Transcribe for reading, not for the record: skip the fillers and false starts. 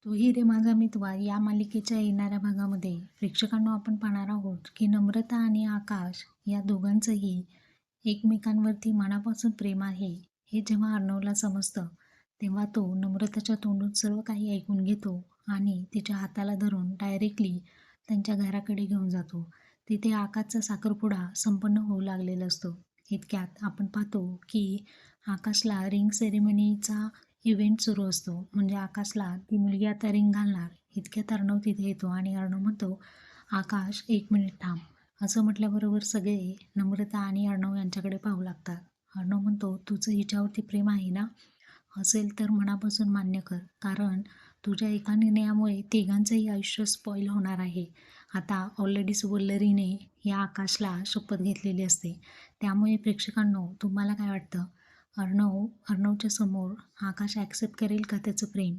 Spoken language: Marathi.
तू ही रे माझा मितवा या मालिकेच्या येणाऱ्या भागामध्ये प्रेक्षकांनो आपण पाहणार आहोत की नम्रता आणि आकाश या दोघांचंही एकमेकांवरती मनापासून प्रेम आहे हे जेव्हा अर्णवला समजतं तेव्हा तो नम्रताच्या तोंडून सर्व काही ऐकून घेतो आणि तिच्या हाताला धरून डायरेक्टली त्यांच्या घराकडे घेऊन जातो. तिथे आकाशचा साखरपुडा संपन्न होऊ लागलेला असतो. इतक्यात आपण पाहतो की आकाशला रिंग सेरेमनीचा इव्हेंट सुरू असतो. म्हणजे आकाशला ती मुलगी आता रिंग घालणार. इतक्यात अर्णव तिथे येतो आणि अर्णव म्हणतो, आकाश 1 मिनिट थांब. असं म्हटल्याबरोबर सगळे नम्रता आणि अर्णव यांच्याकडे पाहू लागतात. अर्णव म्हणतो, तुझं हिच्यावरती प्रेम आहे ना? असेल तर मनापासून मान्य कर, कारण तुझ्या एका निर्णयामुळे तिघांचंही आयुष्य स्पॉईल होणार आहे. आता ऑलरेडीच वल्लरीने या आकाशला शपथ घेतलेली असते. त्यामुळे प्रेक्षकांनो, तुम्हाला काय वाटतं? अर्णवच्या समोर आकाश ॲक्सेप्ट करेल का त्याचं प्रेम?